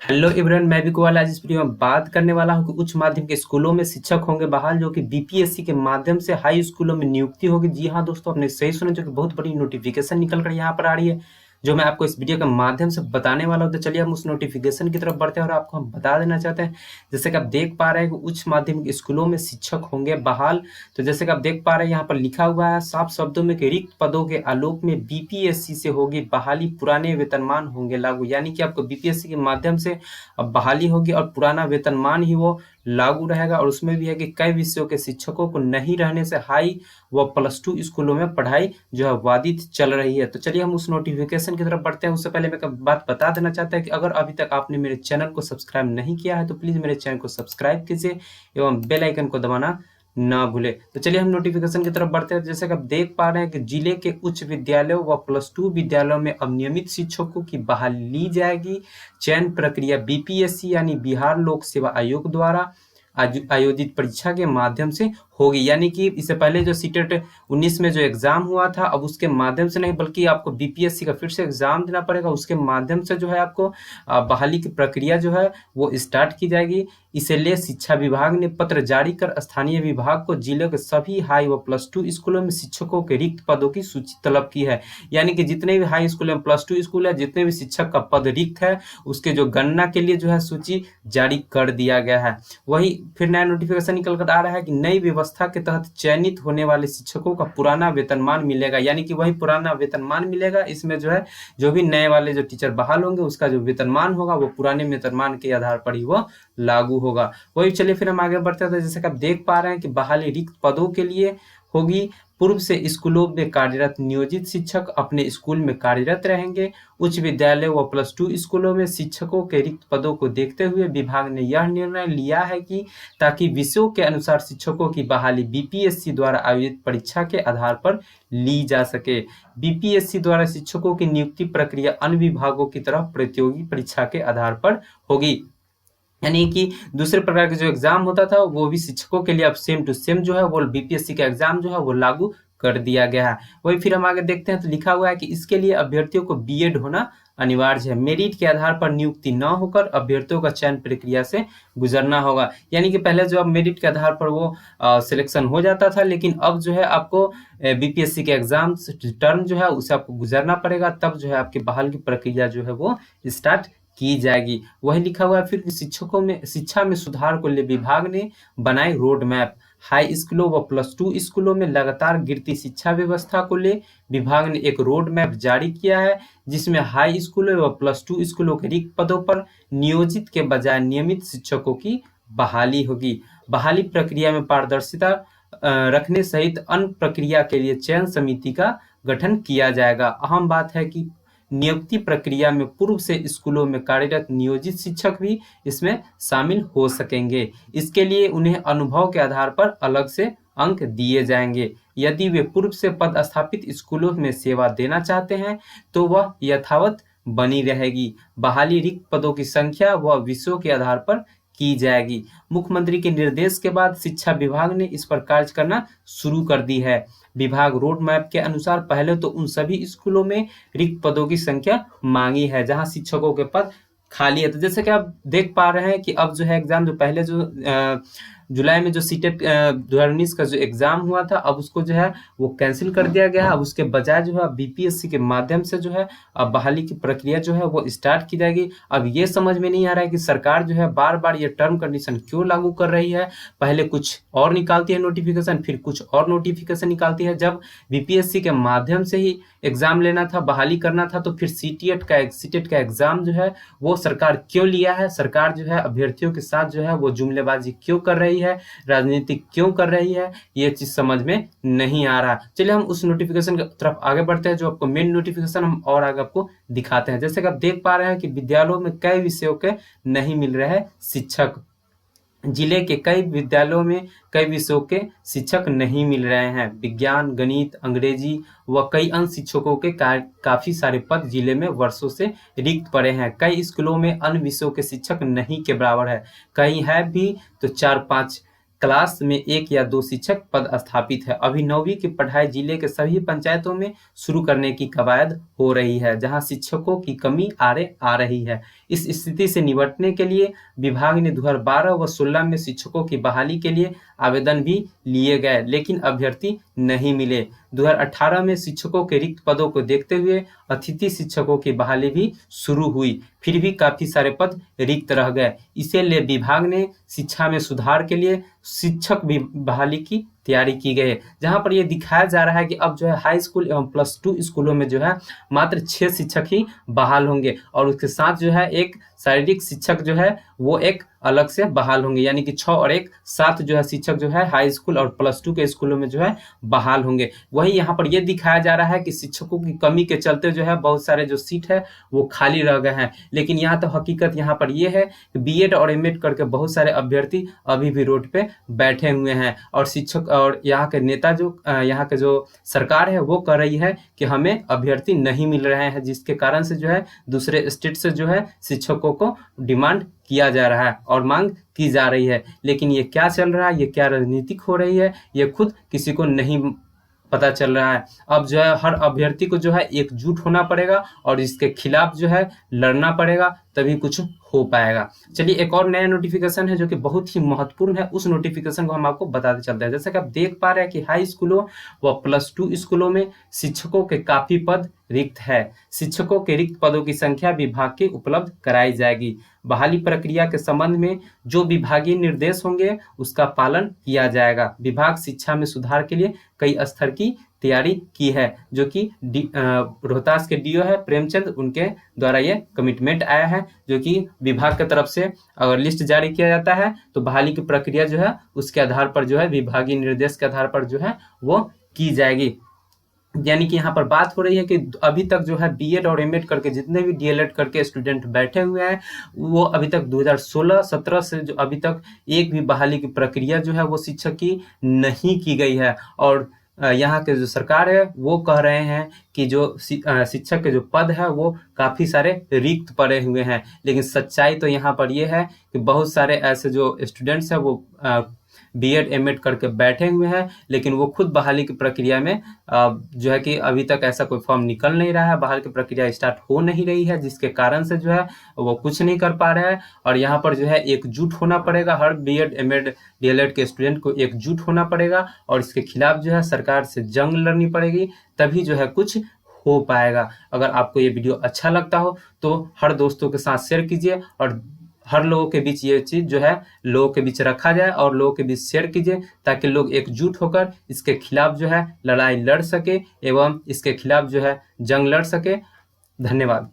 Hello everyone, मैं भी कुणाल। आज इस वीडियो में बात करने वाला हूं कि उच्च माध्यमिक स्कूलों में शिक्षक होंगे बहाल, जो कि बीपीएससी के माध्यम से हाई स्कूलों में नियुक्ति होगी। जी हां दोस्तों, आपने सही सुना, जो कि बहुत बड़ी नोटिफिकेशन निकल कर यहाँ पर आ रही है, जो मैं आपको इस वीडियो के माध्यम से बताने वाला हूं। तो चलिए हम उस नोटिफिकेशन की तरफ बढ़ते हैं और आपको हम बता देना चाहते हैं। जैसे कि आप देख पा रहे हैं कि उच्च माध्यमिक स्कूलों में शिक्षक होंगे बहाल। तो जैसे कि आप देख पा रहे हैं, यहाँ पर लिखा हुआ है साफ शब्दों में कि रिक्त पदों के आलोक में बीपीएससी से होगी बहाली, पुराने वेतनमान होंगे लागू। यानी कि आपको बीपीएससी के माध्यम से अब बहाली होगी और पुराना वेतनमान ही वो लागू रहेगा। और उसमें भी है कि कई विषयों के शिक्षकों को नहीं रहने से हाई व +2 स्कूलों में पढ़ाई जो है बाधित चल रही है। तो चलिए हम उस नोटिफिकेशन की तरफ बढ़ते हैं। उससे पहले मैं एक बात बता देना चाहता है कि अगर अभी तक आपने मेरे चैनल को सब्सक्राइब नहीं किया है तो प्लीज मेरे चैनल को सब्सक्राइब कीजिए एवं बेल आइकन को दबाना ना भूले। तो चलिए हम नोटिफिकेशन की तरफ बढ़ते हैं। जैसे कि आप देख पा रहे हैं कि जिले के उच्च विद्यालयों व +2 विद्यालयों में अब नियमित शिक्षकों की बहाली ली जाएगी। चयन प्रक्रिया बीपीएससी यानी बिहार लोक सेवा आयोग द्वारा आयोजित परीक्षा के माध्यम से होगी। यानी कि इससे पहले जो सीटेट 19 में जो एग्जाम हुआ था, अब उसके माध्यम से नहीं बल्कि आपको बीपीएससी का फिर से एग्जाम देना पड़ेगा। उसके माध्यम से जो है आपको बहाली की प्रक्रिया जो है वो स्टार्ट की जाएगी। इसे लिए शिक्षा विभाग ने पत्र जारी कर स्थानीय विभाग को जिले के सभी हाई व +2 स्कूलों में शिक्षकों के रिक्त पदों की सूची तलब की है। यानी कि जितने भी हाई स्कूल में +2 स्कूल है, जितने भी शिक्षक का पद रिक्त है, उसके जो गणना के लिए जो है सूची जारी कर दिया गया है। वही फिर नया नोटिफिकेशन निकल कर आ रहा है कि नई व्यवस्था के तहत चयनित होने वाले शिक्षकों का पुराना वेतनमान मिलेगा। यानी कि वही पुराना वेतनमान मिलेगा। इसमें जो है जो भी नए वाले जो टीचर बहाल होंगे उसका जो वेतनमान होगा वो पुराने वेतनमान के आधार पर ही वो लागू होगा। वही चलिए फिर हम आगे बढ़ते हैं। जैसे कि आप देख पा रहे हैं कि बहाली रिक्त पदों के लिए होगी। पूर्व से स्कूलों में कार्यरत नियोजित शिक्षक अपने स्कूल में कार्यरत रहेंगे। उच्च विद्यालय व +2 स्कूलों में शिक्षकों के रिक्त पदों को देखते हुए विभाग ने यह निर्णय लिया है कि ताकि विषयों के अनुसार शिक्षकों की बहाली बीपीएससी द्वारा आयोजित परीक्षा के आधार पर ली जा सके। बीपीएससी द्वारा शिक्षकों की नियुक्ति प्रक्रिया अन्य विभागों की तरह प्रतियोगी परीक्षा के आधार पर होगी। यानी कि दूसरे प्रकार के जो एग्जाम होता था वो भी शिक्षकों के लिए अब सेम टू सेम जो है वो बीपीएससी का एग्जाम जो है वो लागू कर दिया गया है। वही फिर हम आगे देखते हैं तो लिखा हुआ है कि इसके लिए अभ्यर्थियों को बीएड होना अनिवार्य है। मेरिट के आधार पर नियुक्ति न होकर अभ्यर्थियों का चयन प्रक्रिया से गुजरना होगा। यानी कि पहले जो अब मेरिट के आधार पर वो सिलेक्शन हो जाता था, लेकिन अब जो है आपको बीपीएससी के एग्जाम टर्म जो है उसे आपको गुजरना पड़ेगा, तब जो है आपकी बहाल की प्रक्रिया जो है वो स्टार्ट की जाएगी। वही लिखा हुआ है फिर शिक्षकों में शिक्षा में सुधार को लिए विभाग ने बनाई रोड मैप। हाई स्कूलों व +2 स्कूलों में लगातार गिरती शिक्षा व्यवस्था को ले विभाग ने एक रोड मैप जारी किया है, जिसमें हाई स्कूलों व +2 स्कूलों के रिक्त पदों पर नियोजित के बजाय नियमित शिक्षकों की बहाली होगी। बहाली प्रक्रिया में पारदर्शिता रखने सहित अन्य प्रक्रिया के लिए चयन समिति का गठन किया जाएगा। अहम बात है कि नियुक्ति प्रक्रिया में पूर्व से स्कूलों में कार्यरत नियोजित शिक्षक भी इसमें शामिल हो सकेंगे। इसके लिए उन्हें अनुभव के आधार पर अलग से अंक दिए जाएंगे। यदि वे पूर्व से पद स्थापित स्कूलों में सेवा देना चाहते हैं तो वह यथावत बनी रहेगी। बहाली रिक्त पदों की संख्या व विषयों के आधार पर की जाएगी। मुख्यमंत्री के निर्देश के बाद शिक्षा विभाग ने इस पर कार्य करना शुरू कर दी है। विभाग रोड मैप के अनुसार पहले तो उन सभी स्कूलों में रिक्त पदों की संख्या मांगी है जहां शिक्षकों के पद खाली है। तो जैसे कि आप देख पा रहे हैं कि अब जो है एग्जाम जो पहले जो जुलाई में जो सीटेट 2019 का जो एग्जाम हुआ था, अब उसको जो है वो कैंसिल कर दिया गया है। अब उसके बजाय जो है बीपीएससी के माध्यम से जो है अब बहाली की प्रक्रिया जो है वो स्टार्ट की जाएगी। अब ये समझ में नहीं आ रहा है कि सरकार जो है बार बार ये टर्म कंडीशन क्यों लागू कर रही है। पहले कुछ और निकालती है नोटिफिकेशन, फिर कुछ और नोटिफिकेशन निकालती है। जब बीपीएससी के माध्यम से ही एग्जाम लेना था, बहाली करना था, तो फिर सीटेट का एग्जाम जो है वो सरकार क्यों लिया है। सरकार जो है अभ्यर्थियों के साथ जो है वो जुमलेबाजी क्यों कर रही है, राजनीति क्यों कर रही है, ये चीज समझ में नहीं आ रहा। चलिए हम उस नोटिफिकेशन की तरफ आगे बढ़ते हैं, जो आपको मेन नोटिफिकेशन हम और आगे आपको दिखाते हैं। जैसे कि आप देख पा रहे हैं कि विद्यालयों में कई विषयों के नहीं मिल रहे शिक्षक। जिले के कई विद्यालयों में कई विषयों के शिक्षक नहीं मिल रहे हैं। विज्ञान, गणित, अंग्रेजी व कई अन्य शिक्षकों के काफी सारे पद जिले में वर्षों से रिक्त पड़े हैं। कई स्कूलों में अन्य विषयों के शिक्षक नहीं के बराबर है, कहीं है भी तो 4-5 क्लास में 1 या 2 शिक्षक पद स्थापित है। अभी 9वीं की पढ़ाई जिले के सभी पंचायतों में शुरू करने की कवायद हो रही है, जहां शिक्षकों की कमी आ रही है। इस स्थिति से निपटने के लिए विभाग ने 2012 व 16 में शिक्षकों की बहाली के लिए आवेदन भी लिए गए, लेकिन अभ्यर्थी नहीं मिले। 2018 में शिक्षकों के रिक्त पदों को देखते हुए अतिथि शिक्षकों की बहाली भी शुरू हुई, फिर भी काफी सारे पद रिक्त रह गए। इसीलिए विभाग ने शिक्षा में सुधार के लिए शिक्षक भी बहाली की तैयारी की गई है, जहां पर यह दिखाया जा रहा है कि अब जो है हाई स्कूल एवं +2 स्कूलों में जो है मात्र 6 शिक्षक ही बहाल होंगे और उसके साथ जो है एक शारीरिक शिक्षक जो है वो एक अलग से बहाल होंगे, यानी कि 6 और 1 7 जो है शिक्षक जो है हाई स्कूल और +2 के स्कूलों में जो है बहाल होंगे। वही यहाँ पर यह दिखाया जा रहा है कि शिक्षकों की कमी के चलते जो है बहुत सारे जो सीट है वो खाली रह गए हैं, लेकिन यहाँ तो हकीकत यहाँ पर यह है कि बीएड और एमएड करके बहुत सारे अभ्यर्थी अभी भी रोड पे बैठे हुए हैं और शिक्षक और यहाँ के नेता जो यहाँ के जो सरकार है वो कह रही है कि हमें अभ्यर्थी नहीं मिल रहे हैं, जिसके कारण से जो है दूसरे स्टेट से जो है शिक्षकों को डिमांड किया जा रहा है और मांग की जा रही है। लेकिन ये क्या चल रहा है, ये क्या राजनीतिक हो रही है, ये खुद किसी को नहीं पता चल रहा है। अब जो है हर अभ्यर्थी को जो है एकजुट होना पड़ेगा और इसके खिलाफ जो है लड़ना पड़ेगा, तभी कुछ हो पाएगा। चलिए एक और नया नोटिफिकेशन है जो कि बहुत ही महत्वपूर्ण है, उस नोटिफिकेशन को हम आपको बताते चलते हैं। जैसा कि आप देख पा रहे हैं कि हाई स्कूलों व +2 स्कूलों में शिक्षकों के काफी पद रिक्त है। शिक्षकों के रिक्त पदों की संख्या विभाग के उपलब्ध कराई जाएगी। बहाली प्रक्रिया के संबंध में जो विभागीय निर्देश होंगे उसका पालन किया जाएगा। विभाग शिक्षा में सुधार के लिए कई स्तर की तैयारी की है, जो कि रोहतास के डीओ है प्रेमचंद, उनके द्वारा ये कमिटमेंट आया है, जो कि विभाग की तरफ से अगर लिस्ट जारी किया जाता है तो बहाली की प्रक्रिया जो है उसके आधार पर जो है विभागीय निर्देश के आधार पर जो है वो की जाएगी। यानी कि यहाँ पर बात हो रही है कि अभी तक जो है बीएड और एमएड करके जितने भी डीएलएड करके स्टूडेंट बैठे हुए हैं वो अभी तक 2016-17 से जो अभी तक एक भी बहाली की प्रक्रिया जो है वो शिक्षक की नहीं की गई है। और यहाँ के जो सरकार है वो कह रहे हैं कि जो शिक्षक के जो पद है वो काफ़ी सारे रिक्त पड़े हुए हैं, लेकिन सच्चाई तो यहाँ पर ये है कि बहुत सारे ऐसे जो स्टूडेंट्स हैं वो बीएड एमएड करके बैठे हुए हैं, लेकिन वो खुद बहाली की प्रक्रिया में जो है कि अभी तक ऐसा कोई फॉर्म निकल नहीं रहा है, बहाली की प्रक्रिया स्टार्ट हो नहीं रही है, जिसके कारण से जो है वो कुछ नहीं कर पा रहे हैं। और यहाँ पर जो है एकजुट होना पड़ेगा, हर बीएड एमएड डीएलएड के स्टूडेंट को एकजुट होना पड़ेगा और इसके खिलाफ जो है सरकार से जंग लड़नी पड़ेगी, तभी जो है कुछ हो पाएगा। अगर आपको ये वीडियो अच्छा लगता हो तो हर दोस्तों के साथ शेयर कीजिए और हर लोगों के बीच ये चीज़ जो है लोगों के बीच रखा जाए और लोगों के बीच शेयर कीजिए, ताकि लोग एकजुट होकर इसके खिलाफ जो है लड़ाई लड़ सके एवं इसके खिलाफ जो है जंग लड़ सके। धन्यवाद।